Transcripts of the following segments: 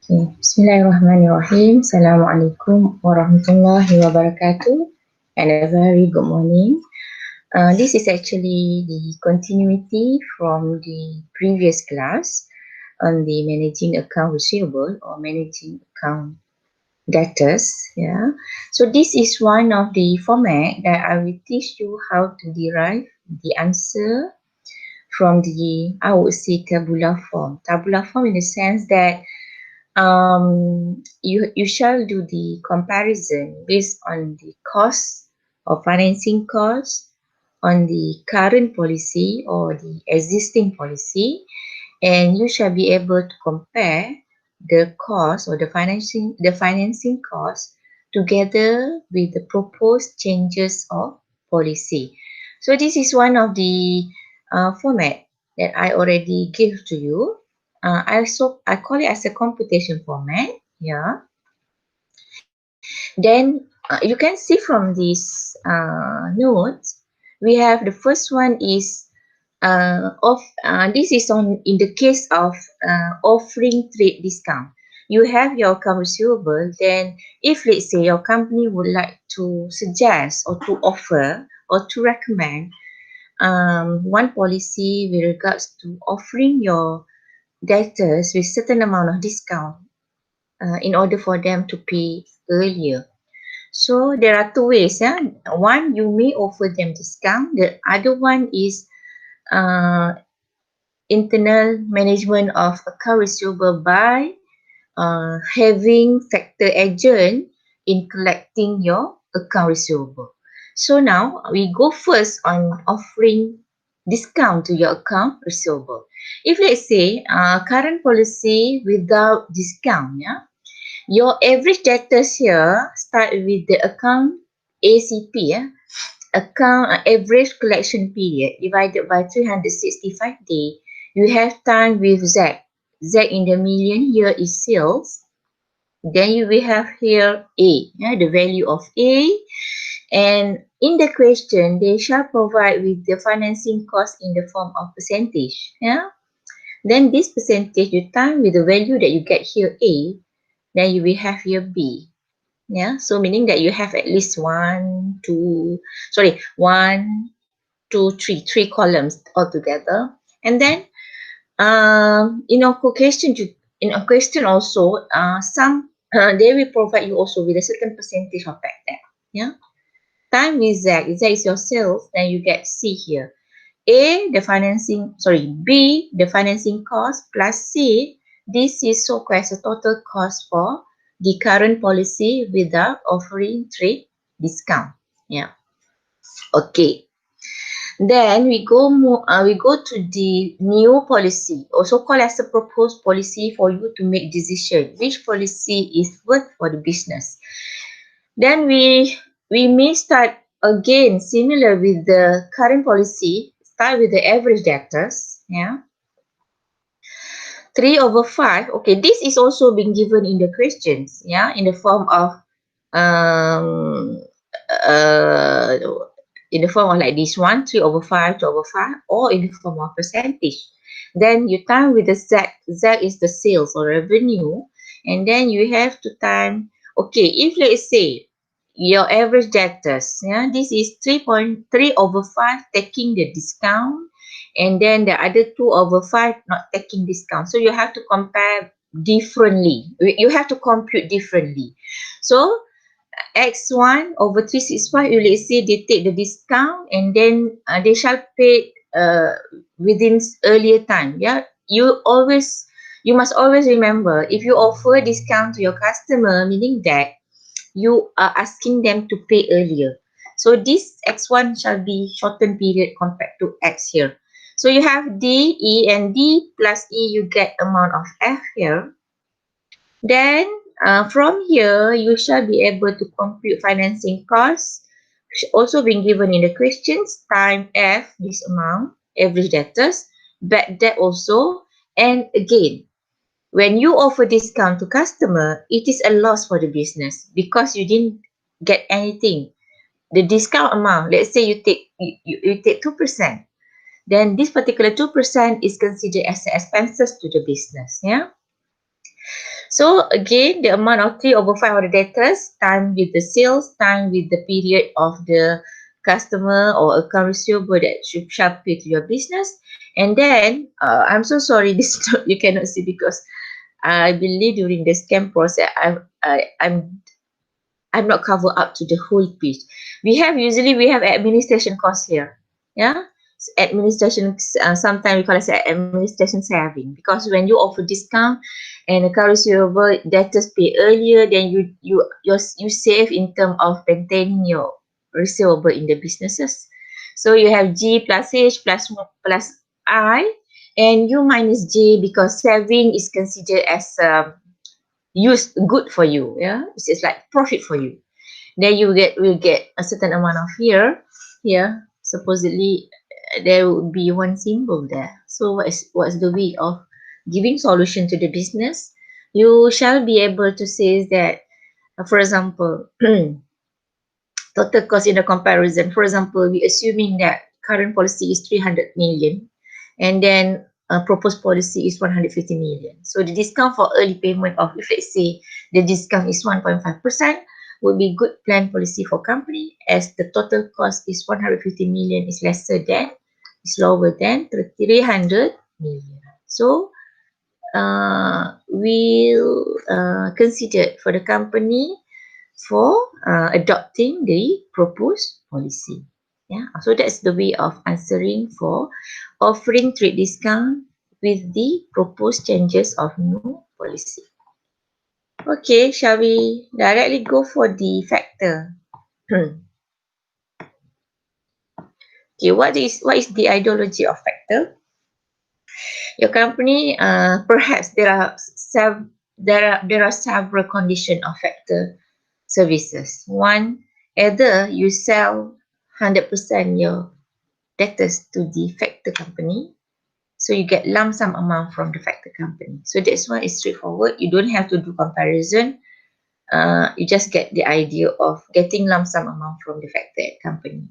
Bismillahirrahmanirrahim. Assalamualaikum warahmatullahi wabarakatuh. And a very good morning. This is actually the continuity from the previous class on the managing account receivable or managing account debtors. Yeah. So this is one of the format that I will teach you how to derive the answer from the, I would say, tabular form. Tabular form in the sense that you shall do the comparison based on the cost of financing cost on the current policy or the existing policy, and you shall be able to compare the cost or the financing cost together with the proposed changes of policy. So this is one of the format that I already gave to you. I call it as a computation format. Yeah. Then you can see from this notes, we have the first one is this is on in the case of offering trade discount. You have your account receivable. Then if let's say your company would like to suggest or to offer or to recommend one policy with regards to offering your debtors with certain amount of discount in order for them to pay earlier. So there are two ways. One, you may offer them discount. The other one is uh, internal management of account receivable by having factor agent in collecting your account receivable. So now we go first on offering discount to your account receivable. If let's say current policy without discount, yeah, your average debtors here start with the account ACP, yeah, account average collection period divided by 365 days. You have time with Z. Z in the million here is sales. Then you will have here A, yeah, the value of A. And in the question, they shall provide with the financing cost in the form of percentage. Yeah. Then this percentage you time with the value that you get here A, then you will have here B. Yeah, so meaning that you have at least one, two, three columns altogether. And then in a question also, some they will provide you also with a certain percentage of that. Yeah, time with Z. Z is your sales, then you get C here. B, the financing cost, plus C, this is so-called as a total cost for the current policy without offering trade discount. Yeah. Okay. Then we go to the new policy, also called as a proposed policy for you to make decision which policy is worth for the business. Then we may start again similar with the current policy. Start with the average debtors. Yeah. 3/5. Okay, this is also being given in the questions. Yeah, in the form of um uh like this one, 3/5, 2/5, or in the form of percentage. Then you time with the Z. Z is the sales or revenue, and then you have to time. Okay, if let's say your average debtors, yeah, this is 3.3/5 taking the discount, and then the other 2/5 not taking discount. So you have to compare differently. You have to compute differently. So X1 over 365, you let's say they take the discount, and then they shall pay within earlier time. Yeah, you must always remember, if you offer discount to your customer, meaning that you are asking them to pay earlier. So this X1 shall be shortened period compared to X here. So you have D, E, and D plus E, you get amount of F here. Then from here, you shall be able to compute financing costs, also being given in the questions, time F, this amount, average debtors, bad debt also, and again, when you offer discount to customer, it is a loss for the business because you didn't get anything. The discount amount, let's say you take 2%, then this particular 2% is considered as expenses to the business. Yeah. So again, the amount of 3/5 of the debtors time with the sales, time with the period of the customer or account receivable that shall pay to your business. And then, I'm so sorry, this you cannot see because I believe during the scam process, I'm not covered up to the whole page. Usually we have administration costs here. Yeah, administration. Sometimes we call it administration saving because when you offer discount and account receivable debtors pay earlier, then you save in terms of maintaining your receivable in the businesses. So you have G plus H plus I, and U minus J because saving is considered as use good for you. Yeah, it's like profit for you. Then you will get a certain amount of here supposedly there would be one symbol there. So what's the way of giving solution to the business? You shall be able to say that, for example, total cost in the comparison. For example, we assuming that current policy is 300 million and then proposed policy is 150 million. So the discount for early payment of, if let's say the discount is 1.5%, would be good plan policy for company as the total cost is 150 million is lower than 300 million. So we'll consider for the company for adopting the proposed policy. Yeah, so that's the way of answering for offering trade discount with the proposed changes of new policy. Okay, shall we directly go for the factor? Okay, what is the ideology of factor? Your company, perhaps there are several condition of factor services. One, either you sell 100% your debtors to the factor company, so you get lump sum amount from the factor company. So that's why it's straightforward. You don't have to do comparison. You just get the idea of getting lump sum amount from the factor company.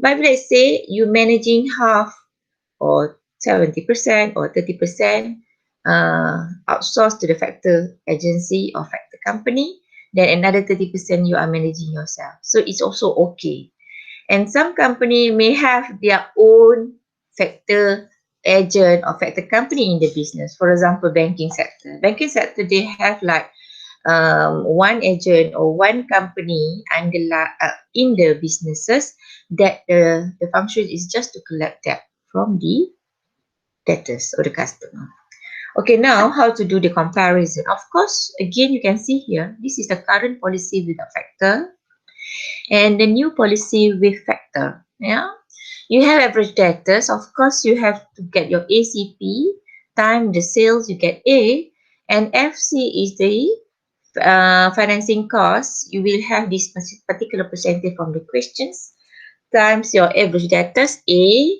But let's say you're managing half or 70% or 30% outsourced to the factor agency or factor company, then another 30% you are managing yourself. So it's also okay. And some company may have their own factor agent or factor company in the business. For example, banking sector. Banking sector, they have like one agent or one company in the businesses that the function is just to collect debt from the debtors or the customer. Okay, now how to do the comparison? Of course, again, you can see here, this is the current policy with a factor and the new policy with factor. Yeah, you have average debtors. Of course, you have to get your ACP, time the sales, you get A, and FC is the financing cost. You will have this particular percentage from the questions times your average debtors A.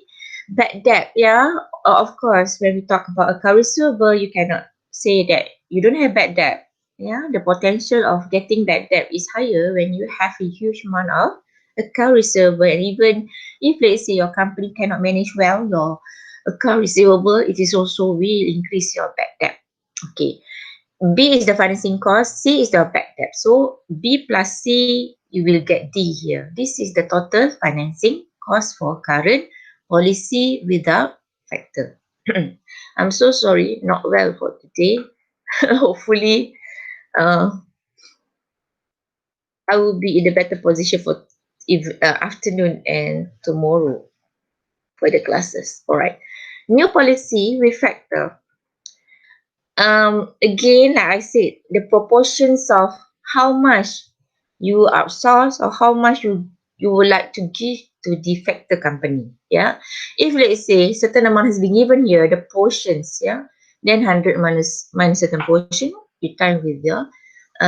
Bad debt, yeah. Of course, when we talk about account receivable, you cannot say that you don't have bad debt. Yeah, the potential of getting bad debt is higher when you have a huge amount of account receivable. And even if let's say your company cannot manage well your account receivable, it is also will increase your bad debt. Okay. B is the financing cost, C is the bad debt. So B plus C, you will get D here. This is the total financing cost for current policy without factor. I'm so sorry, not well for today. Hopefully, uh, I will be in a better position for afternoon and tomorrow for the classes. All right. New policy with factor. Again, like I said, the proportions of how much you outsource or how much you would like to give to the factor company. Yeah, if let's say certain amount has been given here, the portions, yeah, then 100 minus certain portion, you time with your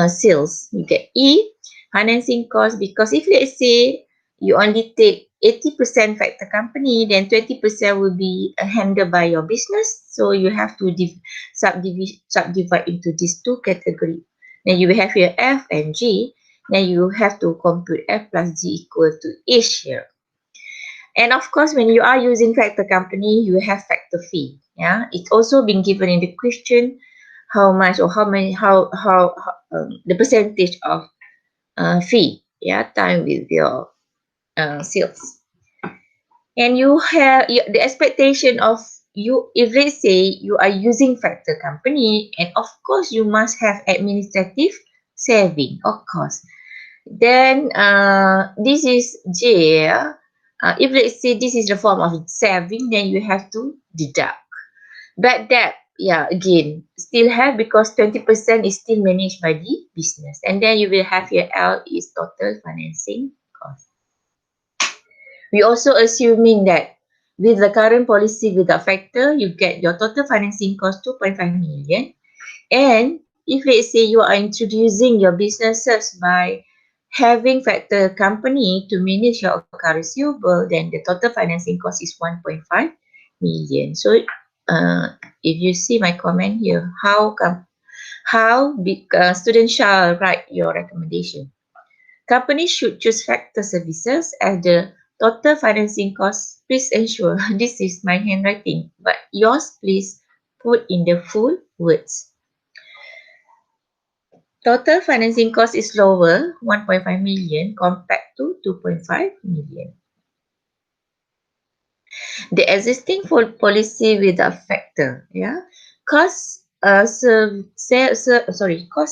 sales, you get E. Financing cost, because if let's say you only take 80% factor company, then 20% will be handled by your business. So you have to subdivide into these two categories. Then you will have your F and G. Then you have to compute F plus G equal to H here. And of course, when you are using factor company, you have factor fee. Yeah, it's also been given in the question how much or how many how the percentage of fee, yeah, time with your sales. And you have the expectation of you, if let's say you are using factor company, and of course you must have administrative saving, of course. Then this is J. If let's say this is the form of saving, then you have to deduct. But that, yeah, again, still have, because 20% is still managed by the business. And then you will have your L is total financing cost. We also assuming that with the current policy without factor, you get your total financing cost 2.5 million. And if let's say you are introducing your businesses by having factor company to manage your account receivable, then the total financing cost is 1.5 million. So if you see my comment here, how students shall write your recommendation. Companies should choose factor services as the total financing cost. Please ensure this is my handwriting, but yours please put in the full words. Total financing cost is lower, 1.5 million compared to 2.5 million. The existing policy with a factor, yeah, cost cost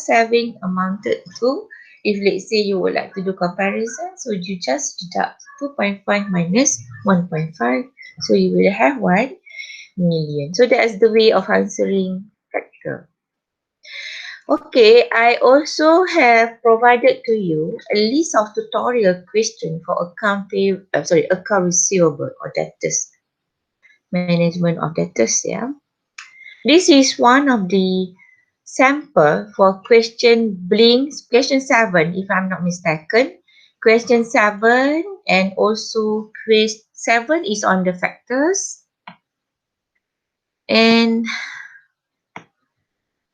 saving amounted to, if let's say you would like to do comparison, so you just deduct 2.5 minus 1.5, so you will have 1 million. So that's the way of answering factor. Okay, I also have provided to you a list of tutorial questions for account receivable or debtors management of debtors. Yeah, this is one of the sample for question 7, if I'm not mistaken. Question 7, and also question 7 is on the factors, and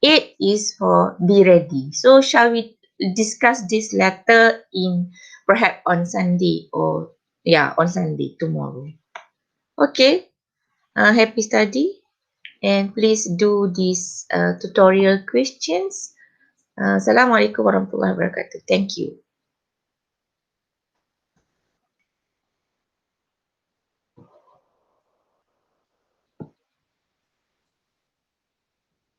8 is for be ready. So shall we discuss this later in perhaps on Sunday, or yeah, on Sunday tomorrow. Okay, happy study, and please do these tutorial questions. Assalamualaikum warahmatullahi wabarakatuh. Thank you.